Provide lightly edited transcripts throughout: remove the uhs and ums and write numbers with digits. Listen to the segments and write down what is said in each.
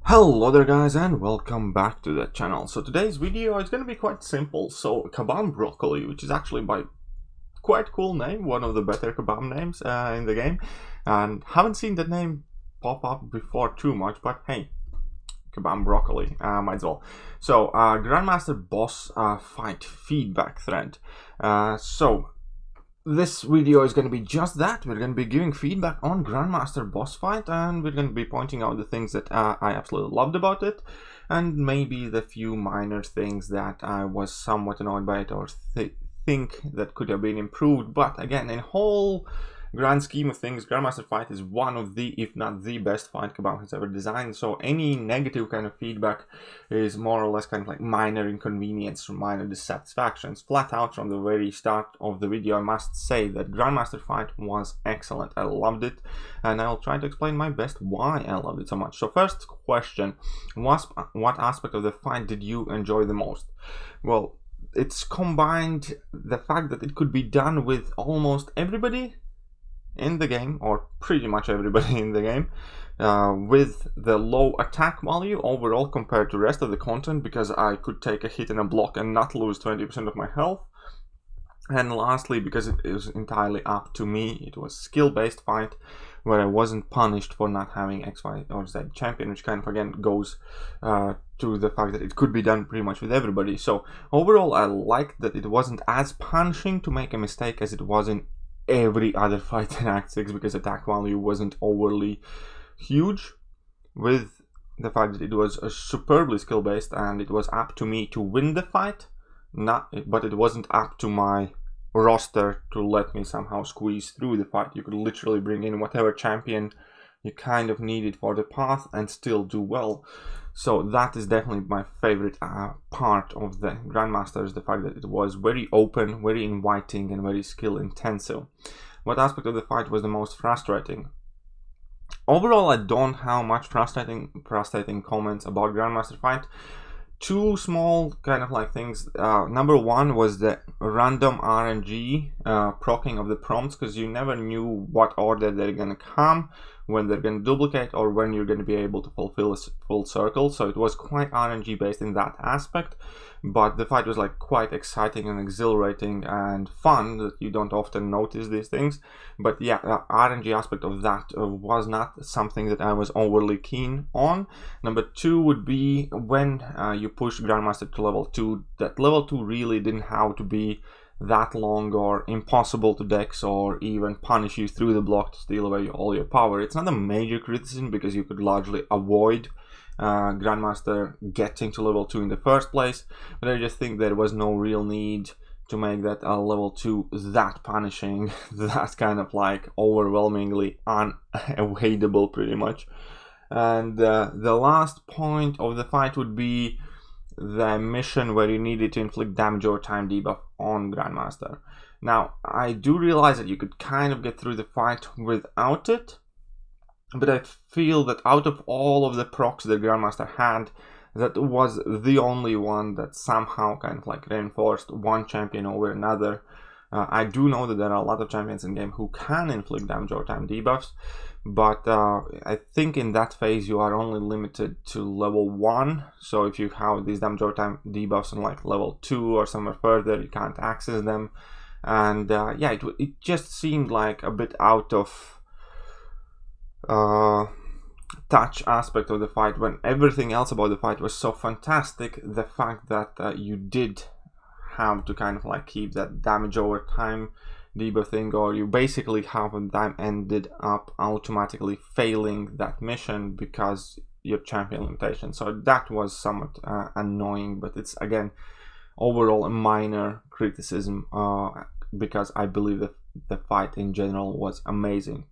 Hello there guys and welcome back to the channel. So today's video is going to be quite simple. So Kabam Broccoli, which is actually by quite cool name, one of the better Kabam names in the game, and haven't seen that name pop up before too much, but hey, Kabam Broccoli, might as well. So Grandmaster boss fight feedback thread. This video is going to be just that. We're going to be giving feedback on Grandmaster boss fight, and we're going to be pointing out the things that I absolutely loved about it, and maybe the few minor things that I was somewhat annoyed by it or think that could have been improved. But again, in whole grand scheme of things, Grandmaster fight is one of the, if not the best fight Kabam has ever designed. So any negative kind of feedback is more or less kind of like minor inconvenience or minor dissatisfactions. Flat out from the very start of the video, I must say that Grandmaster fight was excellent. I loved it, and I'll try to explain my best why I loved it so much. So first question was, what aspect of the fight did you enjoy the most? Well, it's combined the fact that it could be done with almost everybody in the game, or pretty much everybody in the game, with the low attack value overall compared to the rest of the content, because I could take a hit in a block and not lose 20% of my health. And lastly, because it was entirely up to me, it was skill-based fight where I wasn't punished for not having X, Y, or Z champion, which kind of again goes to the fact that it could be done pretty much with everybody. So overall, I liked that it wasn't as punishing to make a mistake as it was in every other fight in Act 6, because attack value wasn't overly huge, with the fact that it was superbly skill based and it was up to me to win the fight, but it wasn't up to my roster to let me somehow squeeze through the fight. You could literally bring in whatever champion you kind of needed for the path and still do well. So that is definitely my favorite part of the Grandmaster, is the fact that it was very open, very inviting, and very skill intensive. What aspect of the fight was the most frustrating? Overall, I don't have much frustrating comments about Grandmaster fight. Two small kind of like things. Number one was the random RNG proccing of the prompts, because you never knew what order they're gonna come, when they're going to duplicate, or when you're going to be able to fulfill a full circle. So it was quite RNG based in that aspect, but the fight was like quite exciting and exhilarating and fun, that you don't often notice these things. But yeah, the RNG aspect of that was not something that I was overly keen on. Number two would be when you push Grandmaster to level 2, that level 2 really didn't have to be that long or impossible to dex or even punish you through the block to steal away all your power. It's not a major criticism, because you could largely avoid Grandmaster getting to level 2 in the first place, but I just think there was no real need to make that level 2 that punishing, that kind of like overwhelmingly unavoidable pretty much. And the last point of the fight would be the mission where you needed to inflict damage over time debuff on Grandmaster. Now, I do realize that you could kind of get through the fight without it, but I feel that out of all of the procs that Grandmaster had, that was the only one that somehow kind of like reinforced one champion over another. I do know that there are a lot of champions in game who can inflict damage over time debuffs, but I think in that phase you are only limited to level 1. So if you have these damage over time debuffs on like level 2 or somewhere further, you can't access them. And yeah, it just seemed like a bit out of touch aspect of the fight, when everything else about the fight was so fantastic. The fact that you did have to kind of like keep that damage over time debuff thing, or you basically half of the time ended up automatically failing that mission because your champion limitation. So that was somewhat annoying, but it's again overall a minor criticism, because I believe that the fight in general was amazing.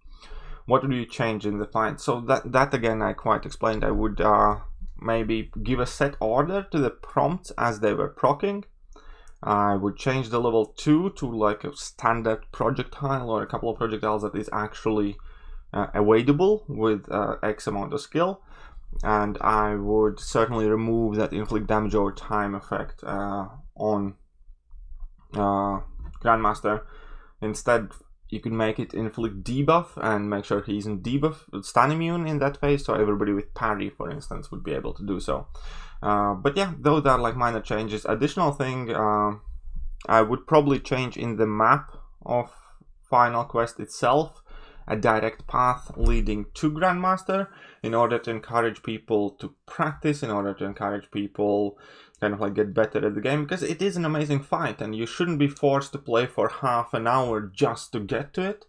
What would you change in the fight? So that again I quite explained. I would maybe give a set order to the prompts as they were proccing. I would change the level 2 to like a standard projectile, or a couple of projectiles that is actually avoidable with X amount of skill. And I would certainly remove that inflict damage over time effect on Grandmaster. Instead, you could make it inflict debuff and make sure he's in debuff, stun immune in that phase, so everybody with parry, for instance, would be able to do so. But yeah, those are like minor changes. Additional thing, I would probably change in the map of Final Quest itself a direct path leading to Grandmaster in order to encourage people to practice, in order to encourage people kind of like get better at the game, because it is an amazing fight and you shouldn't be forced to play for half an hour just to get to it,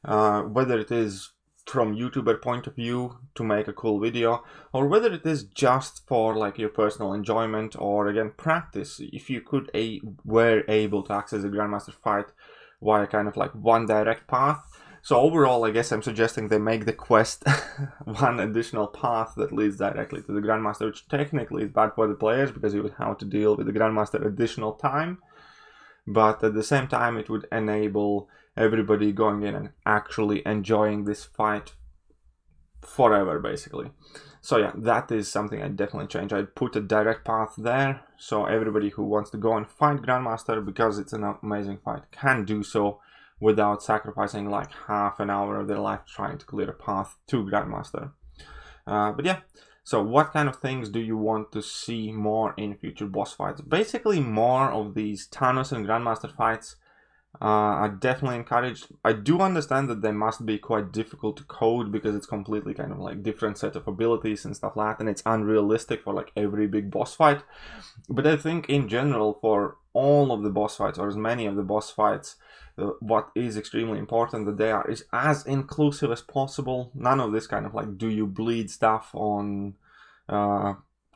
whether it is from YouTuber point of view to make a cool video, or whether it is just for like your personal enjoyment or again practice. If you were able to access the Grandmaster fight via kind of like one direct path. So overall, I guess I'm suggesting they make the quest one additional path that leads directly to the Grandmaster, which technically is bad for the players because you would have to deal with the Grandmaster additional time. But at the same time, it would enable everybody going in and actually enjoying this fight forever, basically. So yeah, that is something I'd definitely change. I'd put a direct path there, so everybody who wants to go and fight Grandmaster, because it's an amazing fight, can do so without sacrificing like half an hour of their life trying to clear a path to Grandmaster. But yeah, so what kind of things do you want to see more in future boss fights? Basically more of these Thanos and Grandmaster fights are definitely encouraged. I do understand that they must be quite difficult to code because it's completely kind of like different set of abilities and stuff like that, and it's unrealistic for like every big boss fight. But I think in general for all of the boss fights, or as many of the boss fights, what is extremely important that they are is as inclusive as possible. None of this kind of like do you bleed stuff on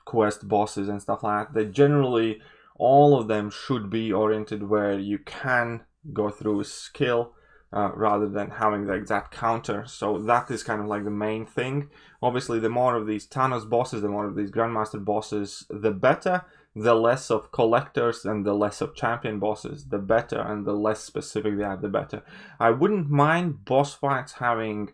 quest bosses and stuff like that. They generally, all of them should be oriented where you can go through a skill rather than having the exact counter. So that is kind of like the main thing. Obviously, the more of these Thanos bosses, the more of these Grandmaster bosses, the better. The less of collectors and the less of champion bosses, the better, and the less specific they are, the better. I wouldn't mind boss fights having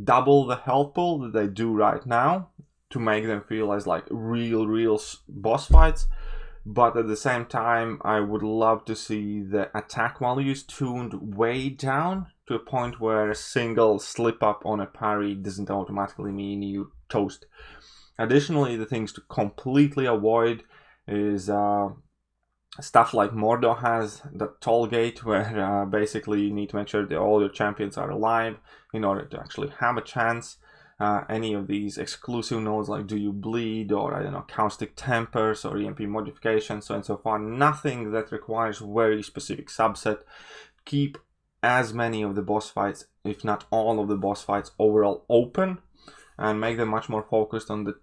double the health pool that they do right now to make them feel as like real boss fights. But at the same time, I would love to see the attack values tuned way down to a point where a single slip up on a parry doesn't automatically mean you toast. Additionally, the things to completely avoid is stuff like Mordor has, the toll gate, where basically you need to make sure that all your champions are alive in order to actually have a chance. Any of these exclusive nodes like Do You Bleed, or I don't know, Caustic Tempers, or EMP modifications, so and so far. Nothing that requires very specific subset. Keep as many of the boss fights, if not all of the boss fights, overall open, and make them much more focused on the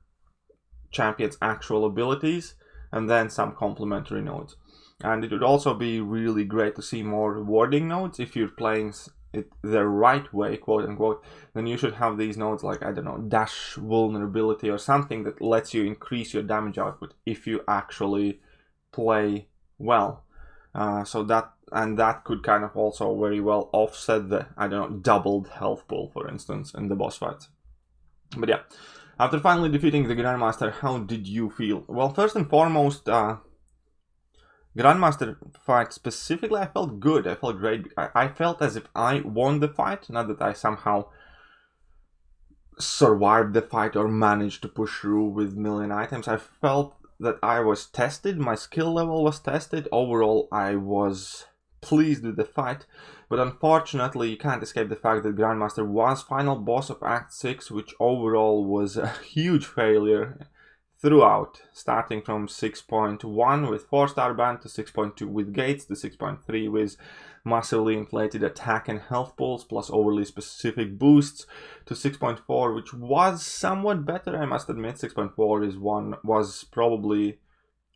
champion's actual abilities, and then some complementary nodes. And it would also be really great to see more rewarding nodes. If you're playing it the right way, quote unquote, then you should have these nodes like, I don't know, dash vulnerability or something that lets you increase your damage output if you actually play well. So that could kind of also very well offset the, I don't know, doubled health pool, for instance, in the boss fights. But yeah. After finally defeating the Grandmaster, how did you feel? Well, first and foremost, Grandmaster fight specifically, I felt good. I felt great. I felt as if I won the fight, not that I somehow survived the fight or managed to push through with million items. I felt that I was tested, my skill level was tested. Overall, I was pleased with the fight. But unfortunately, you can't escape the fact that Grandmaster was final boss of Act 6, which overall was a huge failure throughout, starting from 6.1 with 4-star band, to 6.2 with gates, to 6.3 with massively inflated attack and health pools, plus overly specific boosts, to 6.4, which was somewhat better, I must admit. 6.4 was probably,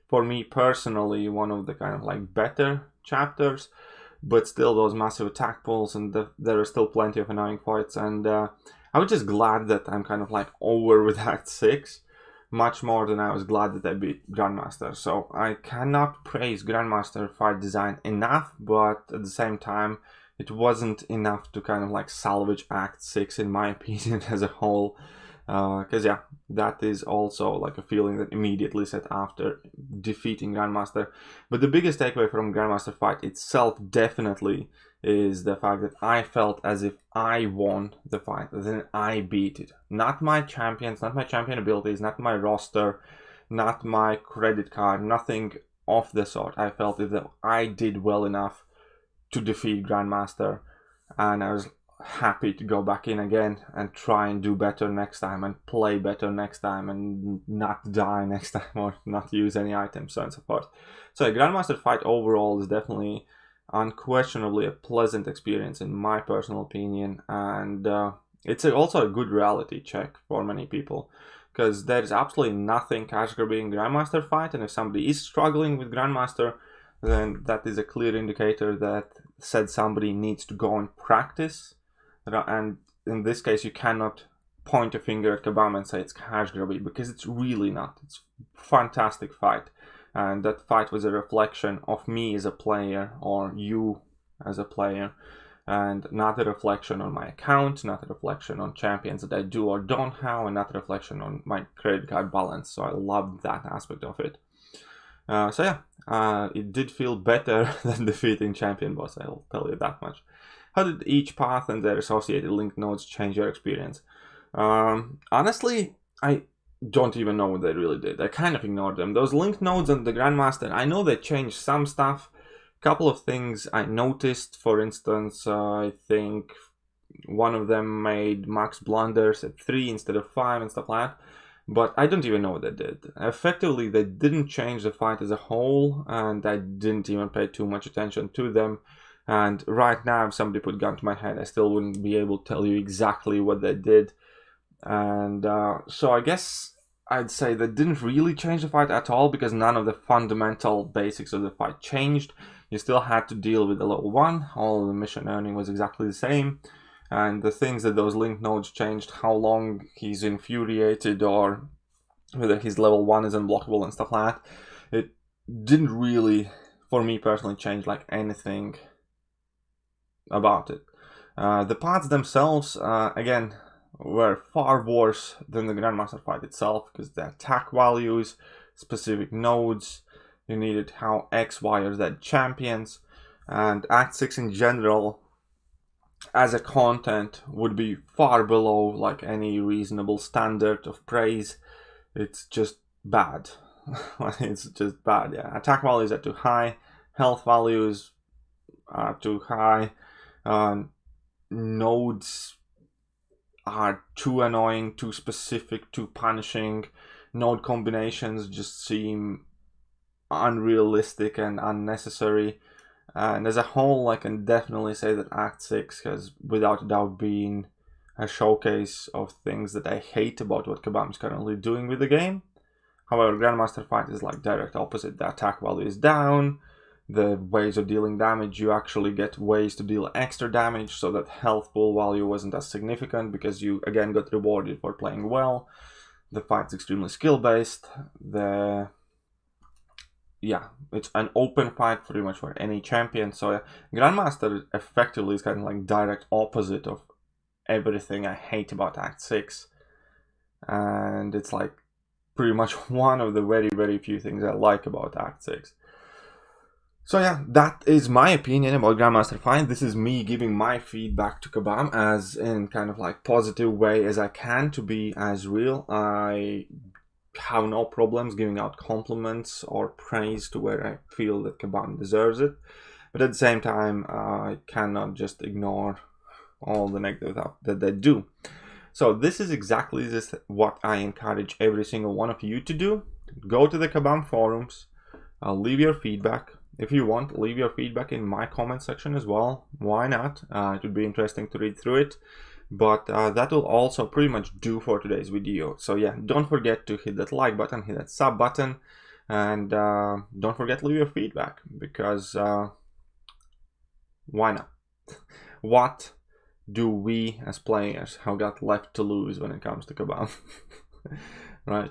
for me personally, one of the kind of like better chapters. But still, those massive attack pulls, and there are still plenty of annoying fights. And I was just glad that I'm kind of like over with Act 6, much more than I was glad that I beat Grandmaster. So I cannot praise Grandmaster fight design enough, but at the same time, it wasn't enough to kind of like salvage Act 6 in my opinion as a whole. Because yeah, that is also like a feeling that immediately set after defeating Grandmaster. But the biggest takeaway from Grandmaster fight itself definitely is the fact that I felt as if I won the fight, as in I beat it. Not my champions, not my champion abilities, not my roster, not my credit card, nothing of the sort. I felt as though I did well enough to defeat Grandmaster, and I was happy to go back in again and try and do better next time and play better next time and not die next time or not use any items, so on and so forth. So a Grandmaster fight overall is definitely unquestionably a pleasant experience in my personal opinion, and it's also a good reality check for many people, because there is absolutely nothing cash grabbing Grandmaster fight, and if somebody is struggling with Grandmaster, then that is a clear indicator that said somebody needs to go and practice. And in this case, you cannot point a finger at Kabam and say it's cash grabby, because it's really not. It's a fantastic fight, and that fight was a reflection of me as a player, or you as a player, and not a reflection on my account, not a reflection on champions that I do or don't have, and not a reflection on my credit card balance. So I loved that aspect of it. So yeah, it did feel better than defeating champion boss, I'll tell you that much. How did each path and their associated linked nodes change your experience? Honestly, I don't even know what they really did. I kind of ignored them. Those linked nodes and the Grandmaster, I know they changed some stuff. Couple of things I noticed. For instance, I think one of them made max blunders at 3 instead of 5 and stuff like that. But I don't even know what they did. Effectively, they didn't change the fight as a whole, and I didn't even pay too much attention to them. And right now, if somebody put a gun to my head, I still wouldn't be able to tell you exactly what they did. And so I guess I'd say they didn't really change the fight at all, because none of the fundamental basics of the fight changed. You still had to deal with the level 1. All of the mission earning was exactly the same. And the things that those link nodes changed, how long he's infuriated, or whether his level 1 is unblockable and stuff like that, it didn't really, for me personally, change like anything about it. The parts themselves, again, were far worse than the Grandmaster fight itself, because the attack values, specific nodes, you needed how X, Y, or Z champions, and Act 6 in general, as a content, would be far below like any reasonable standard of praise. It's just bad. It's just bad, yeah. Attack values are too high, health values are too high, nodes are too annoying, too specific, too punishing. Node combinations just seem unrealistic and unnecessary. And as a whole, I can definitely say that Act 6 has without a doubt been a showcase of things that I hate about what Kabam is currently doing with the game. However, Grandmaster fight is like direct opposite. The attack value is down, the ways of dealing damage, you actually get ways to deal extra damage, so that health pool value wasn't as significant, because you again got rewarded for playing well. The fight's extremely skill based. It's an open fight pretty much for any champion. So Grandmaster effectively is kind of like direct opposite of everything I hate about Act 6. And it's like pretty much one of the very, very few things I like about Act 6. So yeah, that is my opinion about Grandmaster fight. This is me giving my feedback to Kabam as in kind of like positive way as I can, to be as real. I have no problems giving out compliments or praise to where I feel that Kabam deserves it, but at the same time I cannot just ignore all the negative that they do. So this is exactly what I encourage every single one of you to do. Go to the Kabam forums, leave your feedback. If you want, leave your feedback in my comment section as well. Why not? It would be interesting to read through it. But that will also pretty much do for today's video. So yeah, don't forget to hit that like button, hit that sub button, and don't forget to leave your feedback, because why not? What do we as players have got left to lose when it comes to Kabam? Right?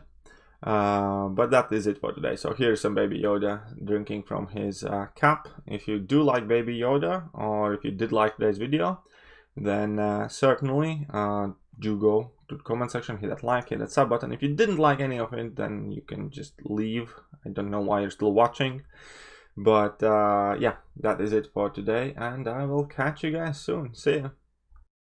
But that is it for today. So here's some Baby Yoda drinking from his cup. If you do like Baby Yoda, or if you did like today's video, then certainly do go to the comment section, hit that like, hit that sub button. If you didn't like any of it, then you can just leave. I don't know why you're still watching. But yeah, that is it for today, and I will catch you guys soon. See ya.